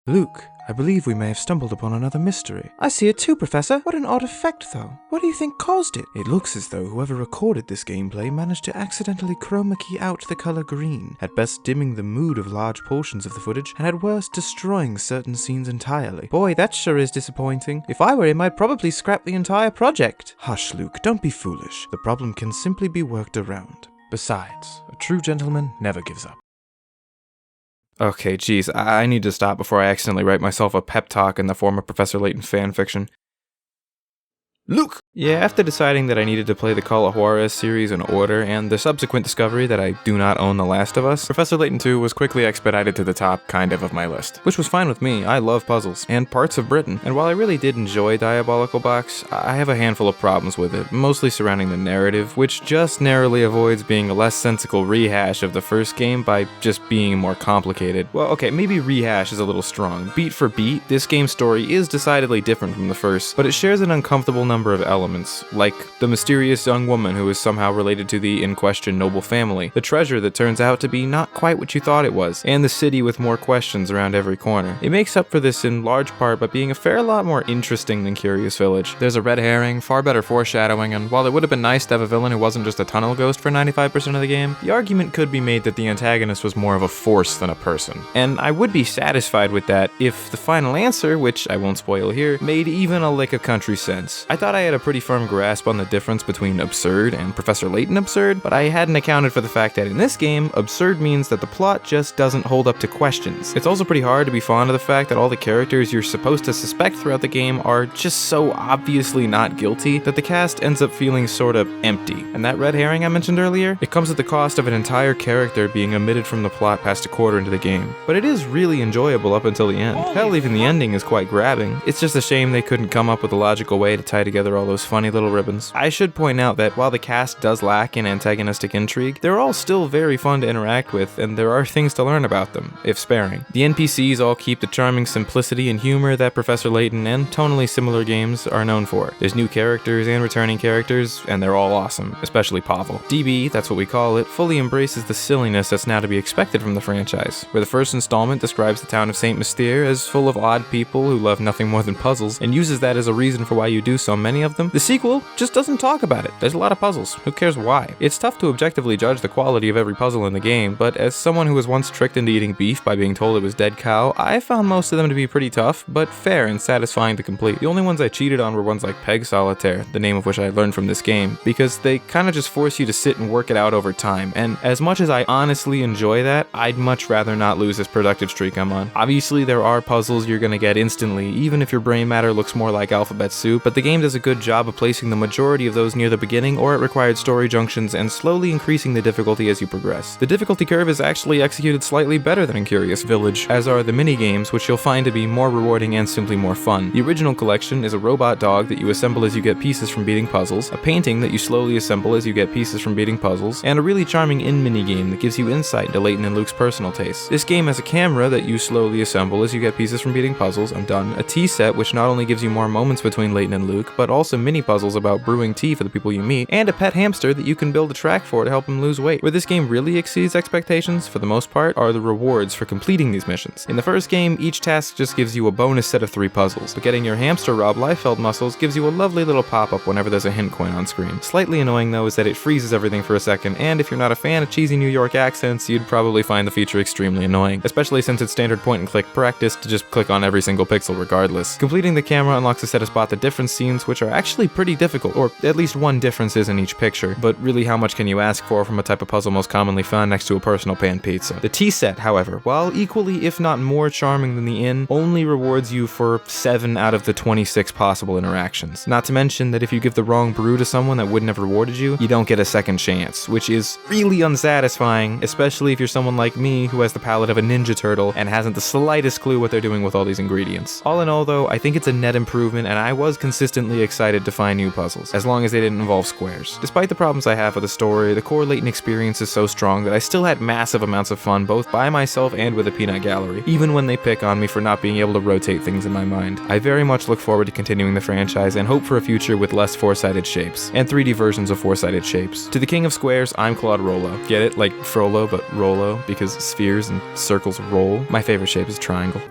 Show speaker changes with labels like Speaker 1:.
Speaker 1: Luke, I believe we may have stumbled upon another mystery.
Speaker 2: I see it too, Professor. What an odd effect, though. What do you think caused it?
Speaker 1: It looks as though whoever recorded this gameplay managed to accidentally chroma key out the color green, at best dimming the mood of large portions of the footage, and at worst destroying certain scenes entirely.
Speaker 2: Boy, that sure is disappointing. If I were him, I'd probably scrap the entire project.
Speaker 1: Hush, Luke, don't be foolish. The problem can simply be worked around. Besides, a true gentleman never gives up.
Speaker 3: Okay, geez, I need to stop before I accidentally write myself a pep talk in the form of Professor Layton fanfiction. Luke! Yeah, after deciding that I needed to play the Call of Juarez series in order, and the subsequent discovery that I do not own The Last of Us, Professor Layton 2 was quickly expedited to the top, kind of my list. Which was fine with me. I love puzzles, and parts of Britain. And while I really did enjoy Diabolical Box, I have a handful of problems with it, mostly surrounding the narrative, which just narrowly avoids being a less sensical rehash of the first game by just being more complicated. Well, okay, maybe rehash is a little strong. Beat for beat, this game's story is decidedly different from the first, but it shares an uncomfortable number of elements, like the mysterious young woman who is somehow related to the in-question noble family, the treasure that turns out to be not quite what you thought it was, and the city with more questions around every corner. It makes up for this in large part by being a fair lot more interesting than Curious Village. There's a red herring, far better foreshadowing, and while it would have been nice to have a villain who wasn't just a tunnel ghost for 95% of the game, the argument could be made that the antagonist was more of a force than a person. And I would be satisfied with that if the final answer, which I won't spoil here, made even a lick of country sense. I thought I had a pretty firm grasp on the difference between absurd and Professor Layton absurd, but I hadn't accounted for the fact that in this game, absurd means that the plot just doesn't hold up to questions. It's also pretty hard to be fond of the fact that all the characters you're supposed to suspect throughout the game are just so obviously not guilty that the cast ends up feeling sort of empty. And that red herring I mentioned earlier, it comes at the cost of an entire character being omitted from the plot past a quarter into the game. But it is really enjoyable up until the end. Hell, even the ending is quite grabbing. It's just a shame they couldn't come up with a logical way to tie together all those funny little ribbons. I should point out that while the cast does lack in antagonistic intrigue, they're all still very fun to interact with, and there are things to learn about them, if sparing. The NPCs all keep the charming simplicity and humor that Professor Layton and tonally similar games are known for. There's new characters and returning characters, and they're all awesome, especially Pavel. DB, that's what we call it, fully embraces the silliness that's now to be expected from the franchise, where the first installment describes the town of St. Mystere as full of odd people who love nothing more than puzzles, and uses that as a reason for why you do so many of them. The sequel just doesn't talk about it. There's a lot of puzzles. Who cares why? It's tough to objectively judge the quality of every puzzle in the game, but as someone who was once tricked into eating beef by being told it was dead cow, I found most of them to be pretty tough, but fair and satisfying to complete. The only ones I cheated on were ones like Peg Solitaire, the name of which I learned from this game, because they kind of just force you to sit and work it out over time, and as much as I honestly enjoy that, I'd much rather not lose this productive streak I'm on. Obviously, there are puzzles you're gonna get instantly, even if your brain matter looks more like alphabet soup, but the game does a good job of placing the majority of those near the beginning or at required story junctions and slowly increasing the difficulty as you progress. The difficulty curve is actually executed slightly better than in Curious Village, as are the mini-games, which you'll find to be more rewarding and simply more fun. The original collection is a robot dog that you assemble as you get pieces from beating puzzles, a painting that you slowly assemble as you get pieces from beating puzzles, and a really charming in-mini-game that gives you insight into Layton and Luke's personal tastes. This game has a camera that you slowly assemble as you get pieces from beating puzzles, I'm done, a tea set which not only gives you more moments between Layton and Luke, but also mini-puzzles about brewing tea for the people you meet, and a pet hamster that you can build a track for to help him lose weight. Where this game really exceeds expectations, for the most part, are the rewards for completing these missions. In the first game, each task just gives you a bonus set of 3 puzzles, but getting your hamster Rob Liefeld muscles gives you a lovely little pop-up whenever there's a hint coin on screen. Slightly annoying though is that it freezes everything for a second, and if you're not a fan of cheesy New York accents, you'd probably find the feature extremely annoying, especially since it's standard point-and-click practice to just click on every single pixel regardless. Completing the camera unlocks a set of spot the difference scenes, which are actually pretty difficult, or at least one difference is in each picture, but really how much can you ask for from a type of puzzle most commonly found next to a personal pan pizza? The tea set, however, while equally if not more charming than the inn, only rewards you for 7 out of the 26 possible interactions. Not to mention that if you give the wrong brew to someone that wouldn't have rewarded you, you don't get a second chance, which is really unsatisfying, especially if you're someone like me who has the palate of a Ninja Turtle and hasn't the slightest clue what they're doing with all these ingredients. All in all though, I think it's a net improvement and I was consistently excited to find new puzzles, as long as they didn't involve squares. Despite the problems I have with the story, the core Layton experience is so strong that I still had massive amounts of fun both by myself and with a peanut gallery, even when they pick on me for not being able to rotate things in my mind. I very much look forward to continuing the franchise and hope for a future with less four-sided shapes, and 3D versions of four-sided shapes. To the king of squares, I'm Claude Rollo. Get it? Like Frollo, but Rollo, because spheres and circles roll? My favorite shape is triangle.